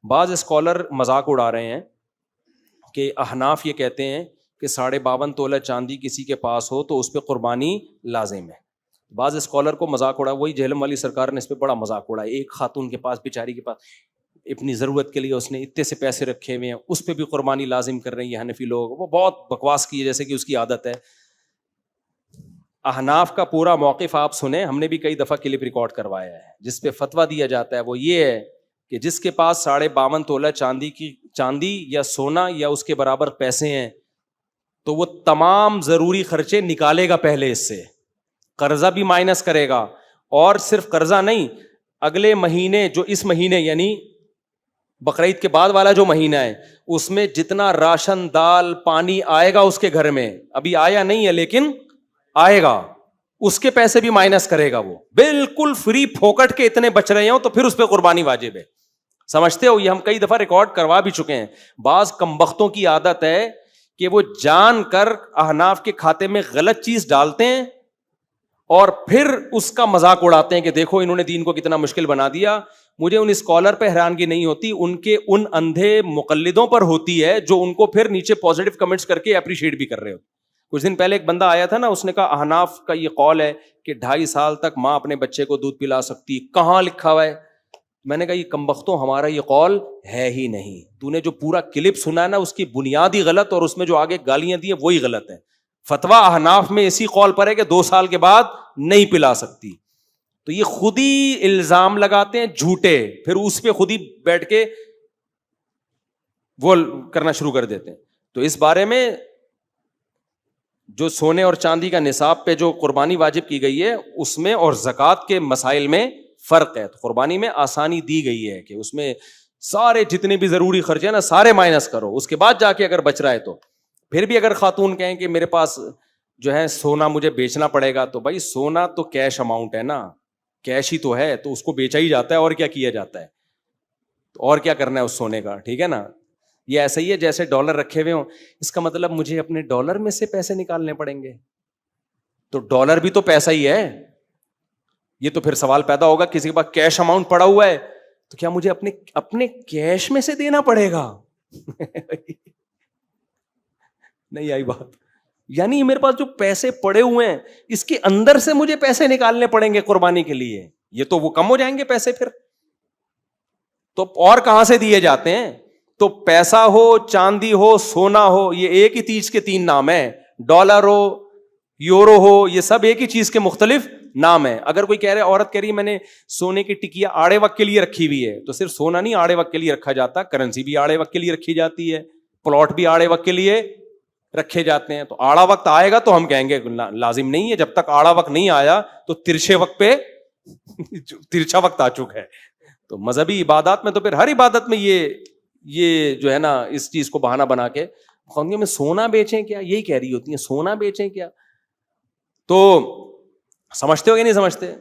بعض اسکالر مذاق اڑا رہے ہیں کہ احناف یہ کہتے ہیں کہ 52.5 تولہ چاندی کسی کے پاس ہو تو اس پہ قربانی لازم ہے. بعض اسکالر کو مذاق اڑا, وہی جہلم والی سرکار نے اس پہ بڑا مذاق اڑا. ایک خاتون کے پاس, بیچاری کے پاس اپنی ضرورت کے لیے اس نے اتنے سے پیسے رکھے ہوئے ہیں, اس پہ بھی قربانی لازم کر رہے ہیں حنفی لوگ. وہ بہت بکواس کی ہے, جیسے کہ اس کی عادت ہے. احناف کا پورا موقف آپ سنیں, ہم نے بھی کئی دفعہ کلپ ریکارڈ کروایا ہے. جس پہ فتویٰ دیا جاتا ہے وہ یہ ہے کہ جس کے پاس 52.5 تولہ چاندی یا سونا یا اس کے برابر پیسے ہیں تو وہ تمام ضروری خرچے نکالے گا پہلے, اس سے قرضہ بھی مائنس کرے گا. اور صرف قرضہ نہیں, اگلے مہینے جو اس مہینے یعنی بقرعید کے بعد والا جو مہینہ ہے, اس میں جتنا راشن دال پانی آئے گا اس کے گھر میں, ابھی آیا نہیں ہے لیکن آئے گا, اس کے پیسے بھی مائنس کرے گا. وہ بالکل فری پھوکٹ کے اتنے بچ رہے ہوں تو پھر اس پہ قربانی واجب ہے. سمجھتے ہو؟ یہ ہم کئی دفعہ ریکارڈ کروا بھی چکے ہیں. بعض کمبختوں کی عادت ہے کہ وہ جان کر احناف کے کھاتے میں غلط چیز ڈالتے ہیں اور پھر اس کا مذاق اڑاتے ہیں کہ دیکھو انہوں نے دین کو کتنا مشکل بنا دیا. مجھے ان اسکالر پہ حیرانگی نہیں ہوتی, ان کے ان اندھے مقلدوں پر ہوتی ہے جو ان کو پھر نیچے پازیٹیو کمنٹس کر کے اپریشیٹ بھی کر رہے ہوتے. کچھ دن پہلے ایک بندہ آیا تھا نا, اس نے کہا احناف کا یہ قول ہے کہ 2.5 سال تک ماں اپنے بچے کو دودھ پلا سکتی. کہاں لکھا ہوا ہے؟ میں نے کہا یہ کمبختوں, ہمارا یہ قول ہے ہی نہیں. تو نے جو پورا کلپ سنا ہے نا, اس کی بنیاد ہی غلط اور اس میں جو آگے گالیاں دی ہیں وہی غلط ہے. فتویٰ احناف میں اسی قول پر ہے کہ 2 سال کے بعد نہیں پلا سکتی. تو یہ خود ہی الزام لگاتے ہیں جھوٹے, پھر اس پہ خود ہی بیٹھ کے وہ کرنا شروع کر دیتے ہیں. تو اس بارے میں جو سونے اور چاندی کا نصاب پہ جو قربانی واجب کی گئی ہے اس میں اور زکوٰۃ کے مسائل میں فرق ہے. تو قربانی میں آسانی دی گئی ہے کہ اس میں سارے جتنے بھی ضروری خرچے ہیں نا سارے مائنس کرو, اس کے بعد جا کے اگر بچ رہا ہے تو. پھر بھی اگر خاتون کہیں کہ میرے پاس جو ہے سونا مجھے بیچنا پڑے گا, تو بھائی سونا تو کیش اماؤنٹ ہے نا, کیش ہی تو ہے, تو اس کو بیچا ہی جاتا ہے. اور کیا کیا جاتا ہے, اور کیا کرنا ہے اس سونے کا, ٹھیک ہے نا. یہ ایسا ہی ہے جیسے ڈالر رکھے ہوئے ہوں, اس کا مطلب مجھے اپنے ڈالر میں سے پیسے نکالنے پڑیں گے. تو ڈالر بھی تو پیسہ ہی ہے. یہ تو پھر سوال پیدا ہوگا, کسی کے پاس کیش اماؤنٹ پڑا ہوا ہے تو کیا مجھے اپنے کیش میں سے دینا پڑے گا؟ نہیں آئی بات. یعنی میرے پاس جو پیسے پڑے ہوئے ہیں اس کے اندر سے مجھے پیسے نکالنے پڑیں گے قربانی کے لیے. یہ تو وہ کم ہو جائیں گے پیسے پھر تو. اور کہاں سے دیے جاتے ہیں؟ تو پیسہ ہو, چاندی ہو, سونا ہو, یہ ایک ہی چیز کے 3 نام ہیں. ڈالر ہو, یورو ہو, یہ سب ایک ہی چیز کے مختلف نام ہے. اگر کوئی کہہ رہے, عورت کہہ رہی میں نے سونے کی ٹکیا آڑے وقت کے لیے رکھی ہوئی ہے, تو صرف سونا نہیں آڑے وقت کے لیے رکھا جاتا, کرنسی بھی آڑے وقت کے لیے رکھی جاتی ہے, پلاٹ بھی آڑے وقت کے لیے رکھے جاتے ہیں. تو آڑا وقت آئے گا تو ہم کہیں گے لازم نہیں ہے. جب تک آڑا وقت نہیں آیا تو ترچھے وقت پہ ترچھا وقت آ چکا ہے. تو مذہبی عبادات میں تو پھر ہر عبادت میں یہ جو ہے نا اس چیز کو بہانہ بنا کے میں سونا بیچیں کیا, یہی کہہ رہی ہوتی ہیں سونا بیچیں کیا. تو سمجھتے ہو یا نہیں سمجھتے؟